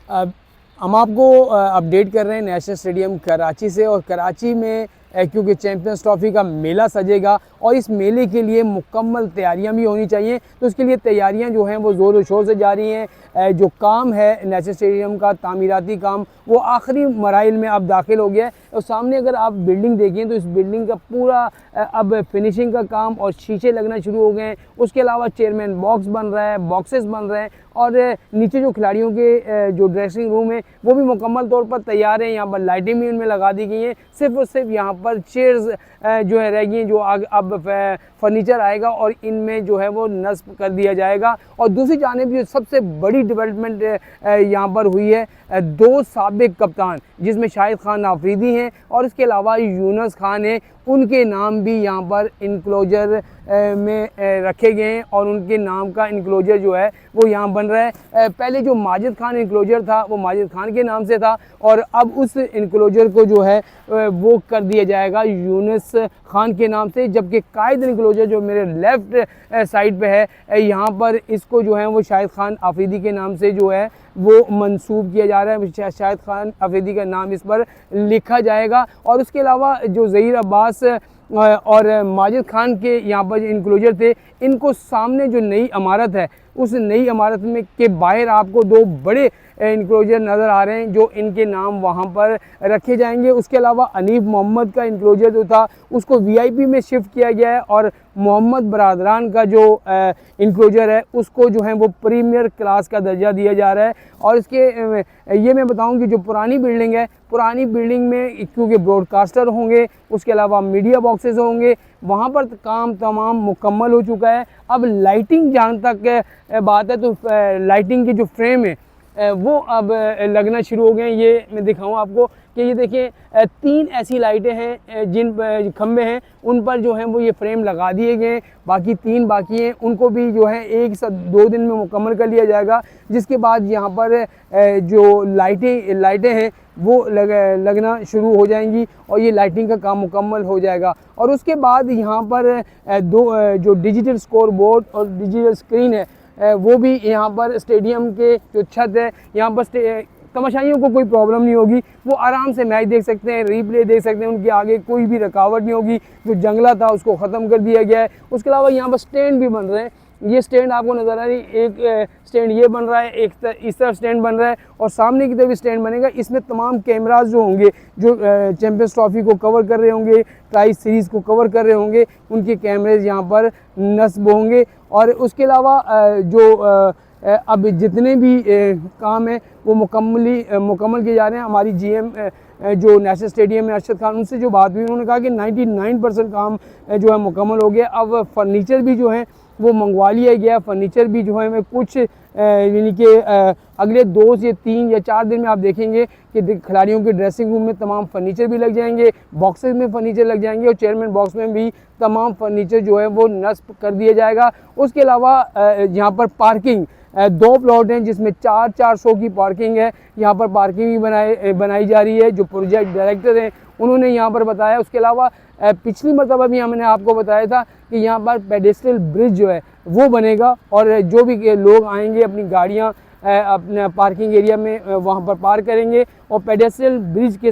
हम आपको अपडेट कर रहे हैं नेशनल स्टेडियम कराची से। और कराची में क्योंकि चैम्पियंस ट्रॉफ़ी का मेला सजेगा और इस मेले के लिए मुकम्मल तैयारियां भी होनी चाहिए, तो उसके लिए तैयारियां जो हैं वो ज़ोर शोर से जारी हैं। जो काम है नेशनल स्टेडियम का तामीराती काम, वो आखिरी मराइल में अब दाखिल हो गया है। और सामने अगर आप बिल्डिंग देखें तो इस बिल्डिंग का पूरा अब फिनिशिंग का काम और शीशे लगना शुरू हो गए हैं। उसके अलावा चेयरमैन बॉक्स बन रहा है, बॉक्सेस बन रहे हैं, और नीचे जो खिलाड़ियों के जो ड्रेसिंग रूम है वो भी मुकम्मल तौर पर तैयार है। यहाँ पर लाइटें भी उनमें लगा दी गई हैं। सिर्फ और सिर्फ यहाँ पर चेयर्स जो है रह गई हैं, जो अब फर्नीचर आएगा और इनमें जो है वो नस्ब कर दिया जाएगा। और दूसरी जानिब जो सबसे बड़ी डेवलपमेंट यहाँ पर हुई है, 2 साबिक कप्तान जिसमें शाहिद खान आफरीदी हैं और इसके अलावा यूनुस खान है, उनके नाम भी यहाँ पर इनक्लोजर में रखे गए हैं और उनके नाम का इनक्लोजर जो है वो यहाँ बन रहा है। पहले जो माजिद खान इनक्लोजर था वो माजिद खान के नाम से था, और अब उस इनक्लोजर को जो है वो कर दिया जाएगा यूनुस खान के नाम से। जबकि कायद इनक्लोजर जो मेरे लेफ़्ट साइड पे है, यहाँ पर इसको जो है वो शाहिद खान आफरीदी के नाम से जो है वो मंसूब किया जा रहा है। शाहिद खान आफरीदी का नाम इस पर लिखा जाएगा। और उसके अलावा जो ज़हीर अब्बास और माजिद खान के यहाँ पर इनक्लोजर थे, इनको सामने जो नई इमारत है उस नई इमारत में के बाहर आपको 2 बड़े इनक्लोजर नज़र आ रहे हैं जो इनके नाम वहाँ पर रखे जाएंगे। उसके अलावा अनीफ मोहम्मद का इनक्लोजर जो था उसको वीआईपी में शिफ्ट किया गया है, और मोहम्मद बरादरान का जो इनक्लोजर है उसको जो है वो प्रीमियर क्लास का दर्जा दिया जा रहा है। और इसके ये मैं बताऊं कि जो पुरानी बिल्डिंग है, पुरानी बिल्डिंग में क्योंकि ब्रॉडकास्टर होंगे, उसके अलावा मीडिया बॉक्सेस होंगे, वहाँ पर काम तमाम मुकम्मल हो चुका है। अब लाइटिंग जहाँ तक बात है तो लाइटिंग की जो फ्रेम है वो अब लगना शुरू हो गए हैं। ये मैं दिखाऊं आपको कि ये देखिए 3 ऐसी लाइटें हैं जिन खंबे हैं उन पर जो है वो ये फ्रेम लगा दिए गए हैं। बाकी 3 बाकी हैं, उनको भी जो है 1 से 2 दिन में मुकम्मल कर लिया जाएगा। जिसके बाद यहाँ पर जो लाइटें हैं वो लगना शुरू हो जाएंगी और ये लाइटिंग का काम मुकम्मल हो जाएगा। और उसके बाद यहाँ पर 2 जो डिजिटल स्कोर बोर्ड और डिजिटल स्क्रीन है वो भी यहाँ पर स्टेडियम के जो छत है, यहाँ पर तमाशाइयों को कोई प्रॉब्लम नहीं होगी, वो आराम से मैच देख सकते हैं, रीप्ले देख सकते हैं, उनके आगे कोई भी रुकावट नहीं होगी। जो जंगला था उसको ख़त्म कर दिया गया है। उसके अलावा यहाँ पर स्टैंड भी बन रहे हैं। ये स्टैंड आपको नज़र आ रही है, एक स्टैंड ये बन रहा है, एक इस तरफ स्टैंड बन रहा है और सामने की तरफ भी स्टैंड बनेगा। इसमें तमाम कैमराज जो होंगे, जो चैम्पियंस ट्रॉफ़ी को कवर कर रहे होंगे, ट्राई सीरीज़ को कवर कर रहे होंगे, उनके कैमरेज यहाँ पर नस्ब होंगे। और उसके अलावा जो अब जितने भी काम हैं वो मुकम्मल किए जा रहे हैं। हमारी जीएम जो नेशनल स्टेडियम में अरशद खान, उनसे जो बात हुई, उन्होंने कहा कि 99% काम जो है मुकम्मल हो गया। अब फर्नीचर भी जो है वो मंगवा लिया गया। फर्नीचर भी जो है मैं कुछ यानी कि अगले 2 से 3 या 4 दिन में आप देखेंगे कि खिलाड़ियों के ड्रेसिंग रूम में तमाम फर्नीचर भी लग जाएंगे, बॉक्सेस में फर्नीचर लग जाएंगे और चेयरमैन बॉक्स में भी तमाम फर्नीचर जो है वो नस्ब कर दिया जाएगा। उसके अलावा यहाँ पर पार्किंग 2 प्लॉट हैं जिसमें 400 की पार्किंग है। यहाँ पर पार्किंग भी बनाई जा रही है। जो प्रोजेक्ट डायरेक्टर हैं उन्होंने यहाँ पर बताया। उसके अलावा पिछली मरतबा भी हमने आपको बताया था कि यहाँ पर पेडेस्ट्रियल ब्रिज जो है वो बनेगा और जो भी लोग आएंगे अपनी गाड़ियाँ अपने पार्किंग एरिया में वहाँ पर पार्क करेंगे और पेडेस्ट्रियल ब्रिज के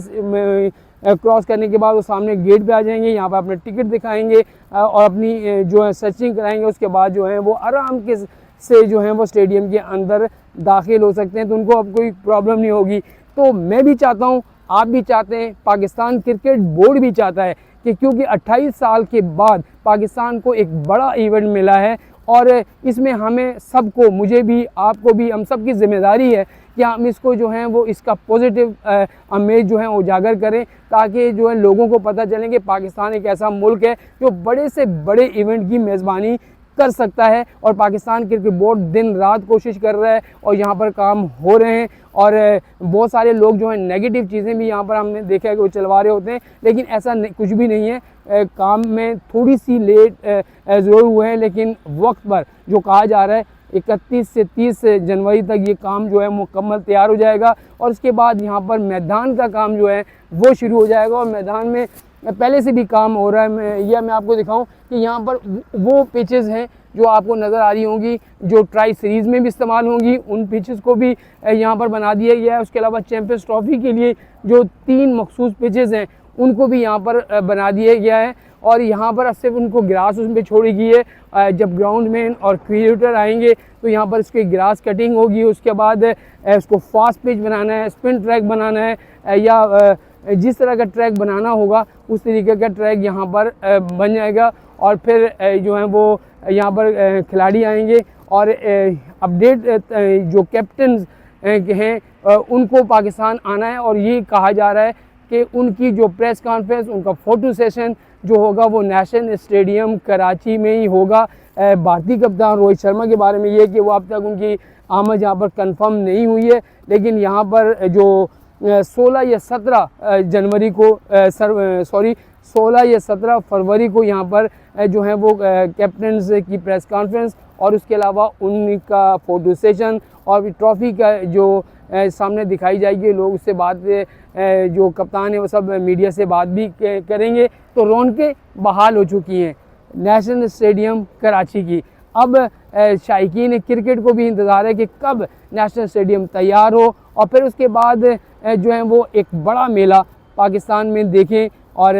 क्रॉस करने के बाद वो सामने गेट पे आ जाएंगे। यहाँ पर अपने टिकट दिखाएंगे और अपनी जो है सर्चिंग कराएंगे। उसके बाद जो है वो आराम के से जो है वो स्टेडियम के अंदर दाखिल हो सकते हैं, तो उनको अब कोई प्रॉब्लम नहीं होगी। तो मैं भी चाहता हूँ, आप भी चाहते हैं, पाकिस्तान क्रिकेट बोर्ड भी चाहता है कि क्योंकि 28 साल के बाद पाकिस्तान को एक बड़ा इवेंट मिला है और इसमें हमें सबको, मुझे भी, आपको भी, हम सब की जिम्मेदारी है कि हम इसको जो है वो इसका पॉजिटिव इमेज जो है उजागर करें, ताकि जो है लोगों को पता चले कि पाकिस्तान एक ऐसा मुल्क है जो बड़े से बड़े इवेंट की मेज़बानी कर सकता है। और पाकिस्तान क्रिकेट बोर्ड दिन रात कोशिश कर रहा है और यहाँ पर काम हो रहे हैं। और बहुत सारे लोग जो हैं नेगेटिव चीज़ें भी यहाँ पर हमने देखा है कि वो चलवा रहे होते हैं, लेकिन ऐसा कुछ भी नहीं है। काम में थोड़ी सी लेट ज़रूर हुए हैं, लेकिन वक्त पर जो कहा जा रहा है 31 से 30 जनवरी तक ये काम जो है मुकम्मल तैयार हो जाएगा। और उसके बाद यहाँ पर मैदान का काम जो है वो शुरू हो जाएगा और मैदान में पहले से भी काम हो रहा है। मैं आपको दिखाऊं कि यहाँ पर वो पिचेस हैं जो आपको नज़र आ रही होंगी, जो ट्राई सीरीज़ में भी इस्तेमाल होंगी, उन पिचेस को भी यहाँ पर बना दिया गया है। उसके अलावा चैम्पियंस ट्रॉफी के लिए जो 3 मखसूस पिचेस हैं उनको भी यहाँ पर बना दिया गया है और यहाँ पर सिर्फ उनको ग्रास उसमें छोड़ी गई है। जब ग्राउंड मैन और क्रिएटर आएंगे तो यहाँ पर इसकी ग्रास कटिंग होगी, उसके बाद इसको फास्ट पिच बनाना है, स्पिन ट्रैक बनाना है या जिस तरह का ट्रैक बनाना होगा उस तरीके का ट्रैक यहाँ पर बन जाएगा। और फिर जो है वो यहाँ पर खिलाड़ी आएंगे और अपडेट जो कैप्टन हैं उनको पाकिस्तान आना है और ये कहा जा रहा है कि उनकी जो प्रेस कॉन्फ्रेंस, उनका फ़ोटो सेशन जो होगा वो नेशनल स्टेडियम कराची में ही होगा। भारतीय कप्तान रोहित शर्मा के बारे में ये कि वो अब तक उनकी आमद यहाँ पर कंफर्म नहीं हुई है, लेकिन यहाँ पर जो 16 या 17 जनवरी को 16 या 17 फरवरी को यहाँ पर जो है वो कैप्टन्स की प्रेस कॉन्फ्रेंस और उसके अलावा उनका फ़ोटो सेशन और ट्रॉफ़ी का जो सामने दिखाई जाएगी, लोग उससे बात जो कप्तान है वो सब मीडिया से बात भी करेंगे। तो रौनकें बहाल हो चुकी हैं नेशनल स्टेडियम कराची की। अब शायकीन क्रिकेट को भी इंतज़ार है कि कब नेशनल स्टेडियम तैयार हो और फिर उसके बाद जो है वो एक बड़ा मेला पाकिस्तान में देखें। और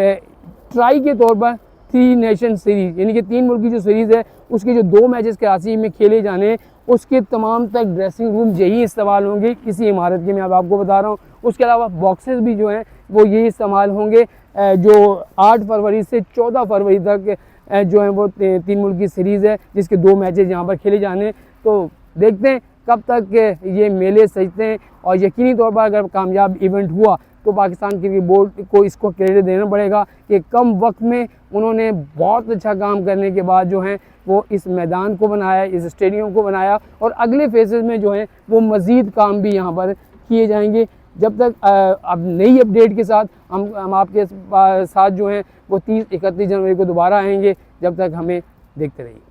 ट्राई के तौर पर 3 नेशन सीरीज़ यानी कि 3 मुल्क की जो सीरीज़ है उसके जो 2 मैचेस कराची में खेले जाने हैं उसके तमाम तक ड्रेसिंग रूम यही इस्तेमाल होंगे किसी इमारत के, मैं अब आपको बता रहा हूँ। उसके अलावा बॉक्सेस भी जो हैं वो यही इस्तेमाल होंगे। जो 8 फरवरी से 14 फरवरी तक जो है वो 3 मुल्क की सीरीज़ है जिसके 2 मैचेस यहाँ पर खेले जाने। तो देखते हैं कब तक ये मेले सजते हैं और यकीनी तौर पर अगर कामयाब इवेंट हुआ तो पाकिस्तान क्रिकेट बोर्ड को इसको क्रेडिट देना पड़ेगा कि कम वक्त में उन्होंने बहुत अच्छा काम करने के बाद जो है वो इस मैदान को बनाया, इस स्टेडियम को बनाया और अगले फेजेस में जो है वो मज़ीद काम भी यहाँ पर किए जाएंगे। जब तक अब नई अपडेट के साथ हम आपके साथ जो हैं वो 30-31 जनवरी को दोबारा आएंगे। जब तक हमें देखते रहिए।